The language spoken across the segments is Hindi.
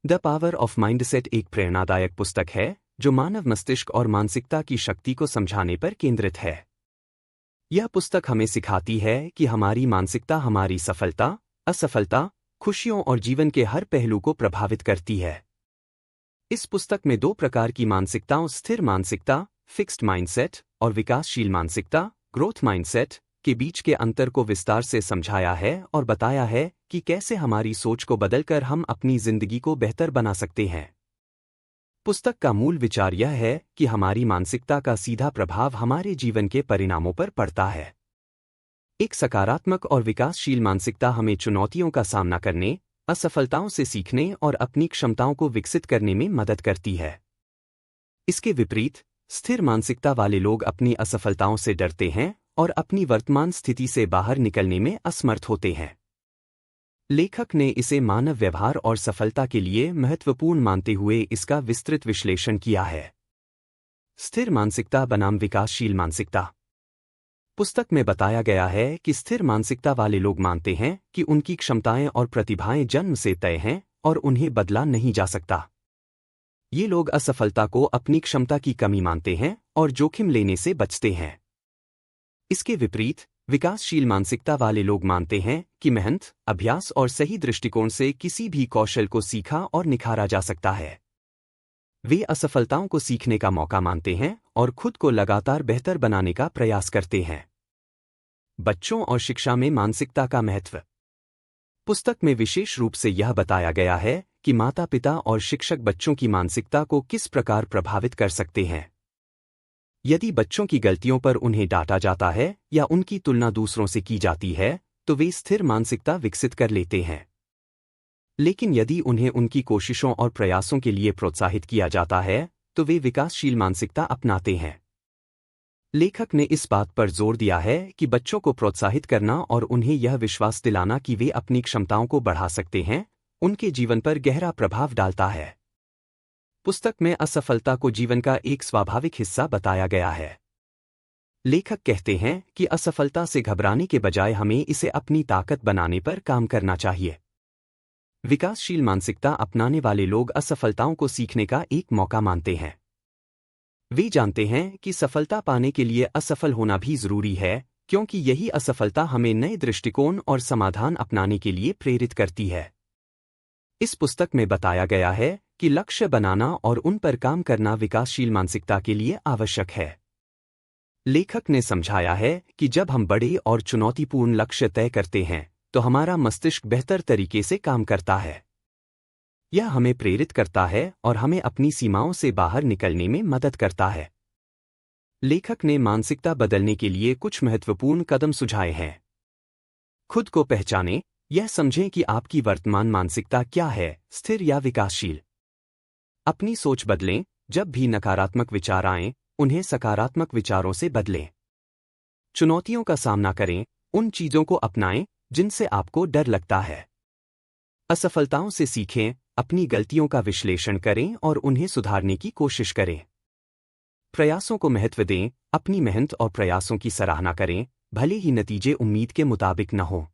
द पावर ऑफ माइंडसेट एक प्रेरणादायक पुस्तक है जो मानव मस्तिष्क और मानसिकता की शक्ति को समझाने पर केंद्रित है। यह पुस्तक हमें सिखाती है कि हमारी मानसिकता हमारी सफलता, असफलता, खुशियों और जीवन के हर पहलू को प्रभावित करती है। इस पुस्तक में दो प्रकार की मानसिकताओं, स्थिर मानसिकता, फिक्स्ड माइंडसेट, और विकासशील मानसिकता, ग्रोथ माइंडसेट, के बीच के अंतर को विस्तार से समझाया है और बताया है कि कैसे हमारी सोच को बदलकर हम अपनी जिंदगी को बेहतर बना सकते हैं। पुस्तक का मूल विचार यह है कि हमारी मानसिकता का सीधा प्रभाव हमारे जीवन के परिणामों पर पड़ता है। एक सकारात्मक और विकासशील मानसिकता हमें चुनौतियों का सामना करने, असफलताओं से सीखने और अपनी क्षमताओं को विकसित करने में मदद करती है। इसके विपरीत, स्थिर मानसिकता वाले लोग अपनी असफलताओं से डरते हैं और अपनी वर्तमान स्थिति से बाहर निकलने में असमर्थ होते हैं। लेखक ने इसे मानव व्यवहार और सफलता के लिए महत्वपूर्ण मानते हुए इसका विस्तृत विश्लेषण किया है। स्थिर मानसिकता बनाम विकासशील मानसिकता। पुस्तक में बताया गया है कि स्थिर मानसिकता वाले लोग मानते हैं कि उनकी क्षमताएं और प्रतिभाएं जन्म से तय हैं और उन्हें बदला नहीं जा सकता। ये लोग असफलता को अपनी क्षमता की कमी मानते हैं और जोखिम लेने से बचते हैं। इसके विपरीत, विकासशील मानसिकता वाले लोग मानते हैं कि मेहनत, अभ्यास और सही दृष्टिकोण से किसी भी कौशल को सीखा और निखारा जा सकता है। वे असफलताओं को सीखने का मौका मानते हैं और खुद को लगातार बेहतर बनाने का प्रयास करते हैं। बच्चों और शिक्षा में मानसिकता का महत्व। पुस्तक में विशेष रूप से यह बताया गया है कि माता-पिता और शिक्षक बच्चों की मानसिकता को किस प्रकार प्रभावित कर सकते हैं। यदि बच्चों की गलतियों पर उन्हें डांटा जाता है या उनकी तुलना दूसरों से की जाती है, तो वे स्थिर मानसिकता विकसित कर लेते हैं। लेकिन यदि उन्हें उनकी कोशिशों और प्रयासों के लिए प्रोत्साहित किया जाता है, तो वे विकासशील मानसिकता अपनाते हैं। लेखक ने इस बात पर जोर दिया है कि बच्चों को प्रोत्साहित करना और उन्हें यह विश्वास दिलाना कि वे अपनी क्षमताओं को बढ़ा सकते हैं, उनके जीवन पर गहरा प्रभाव डालता है। पुस्तक में असफलता को जीवन का एक स्वाभाविक हिस्सा बताया गया है। लेखक कहते हैं कि असफलता से घबराने के बजाय हमें इसे अपनी ताकत बनाने पर काम करना चाहिए। विकासशील मानसिकता अपनाने वाले लोग असफलताओं को सीखने का एक मौका मानते हैं। वे जानते हैं कि सफलता पाने के लिए असफल होना भी जरूरी है, क्योंकि यही असफलता हमें नए दृष्टिकोण और समाधान अपनाने के लिए प्रेरित करती है। इस पुस्तक में बताया गया है कि लक्ष्य बनाना और उन पर काम करना विकासशील मानसिकता के लिए आवश्यक है। लेखक ने समझाया है कि जब हम बड़े और चुनौतीपूर्ण लक्ष्य तय करते हैं, तो हमारा मस्तिष्क बेहतर तरीके से काम करता है। यह हमें प्रेरित करता है और हमें अपनी सीमाओं से बाहर निकलने में मदद करता है। लेखक ने मानसिकता बदलने के लिए कुछ महत्वपूर्ण कदम सुझाए हैं। खुद को पहचानें, यह समझें कि आपकी वर्तमान मानसिकता क्या है, स्थिर या विकासशील। अपनी सोच बदलें, जब भी नकारात्मक विचार आएं, उन्हें सकारात्मक विचारों से बदलें। चुनौतियों का सामना करें, उन चीजों को अपनाएं जिनसे आपको डर लगता है। असफलताओं से सीखें, अपनी गलतियों का विश्लेषण करें और उन्हें सुधारने की कोशिश करें। प्रयासों को महत्व दें, अपनी मेहनत और प्रयासों की सराहना करें, भले ही नतीजे उम्मीद के मुताबिक न हों।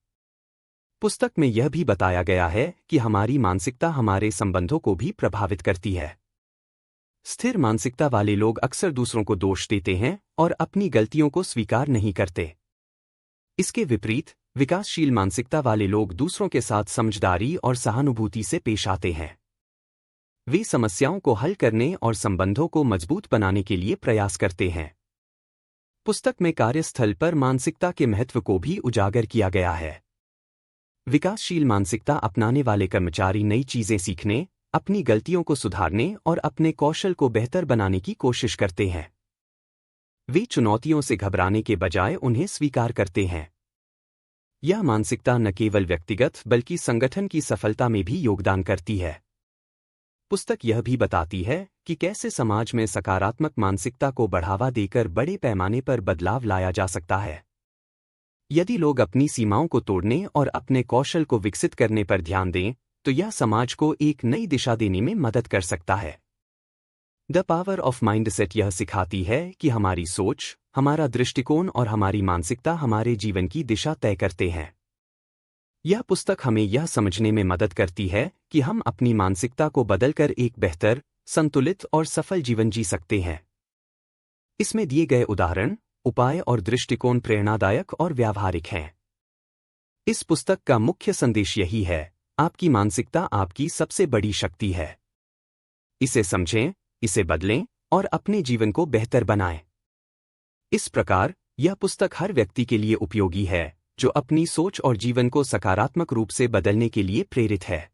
पुस्तक में यह भी बताया गया है कि हमारी मानसिकता हमारे संबंधों को भी प्रभावित करती है। स्थिर मानसिकता वाले लोग अक्सर दूसरों को दोष देते हैं और अपनी गलतियों को स्वीकार नहीं करते। इसके विपरीत, विकासशील मानसिकता वाले लोग दूसरों के साथ समझदारी और सहानुभूति से पेश आते हैं। वे समस्याओं को हल करने और संबंधों को मजबूत बनाने के लिए प्रयास करते हैं। पुस्तक में कार्यस्थल पर मानसिकता के महत्व को भी उजागर किया गया है। विकासशील मानसिकता अपनाने वाले कर्मचारी नई चीजें सीखने, अपनी गलतियों को सुधारने और अपने कौशल को बेहतर बनाने की कोशिश करते हैं। वे चुनौतियों से घबराने के बजाय उन्हें स्वीकार करते हैं। यह मानसिकता न केवल व्यक्तिगत बल्कि संगठन की सफलता में भी योगदान करती है। पुस्तक यह भी बताती है कि कैसे समाज में सकारात्मक मानसिकता को बढ़ावा देकर बड़े पैमाने पर बदलाव लाया जा सकता है। यदि लोग अपनी सीमाओं को तोड़ने और अपने कौशल को विकसित करने पर ध्यान दें, तो यह समाज को एक नई दिशा देने में मदद कर सकता है। द पावर ऑफ माइंडसेट यह सिखाती है कि हमारी सोच, हमारा दृष्टिकोण और हमारी मानसिकता हमारे जीवन की दिशा तय करते हैं। यह पुस्तक हमें यह समझने में मदद करती है कि हम अपनी मानसिकता को बदलकर एक बेहतर, संतुलित और सफल जीवन जी सकते हैं। इसमें दिए गए उदाहरण, उपाय और दृष्टिकोण प्रेरणादायक और व्यावहारिक हैं। इस पुस्तक का मुख्य संदेश यही है, आपकी मानसिकता आपकी सबसे बड़ी शक्ति है। इसे समझें, इसे बदलें और अपने जीवन को बेहतर बनाएं। इस प्रकार, यह पुस्तक हर व्यक्ति के लिए उपयोगी है, जो अपनी सोच और जीवन को सकारात्मक रूप से बदलने के लिए प्रेरित है।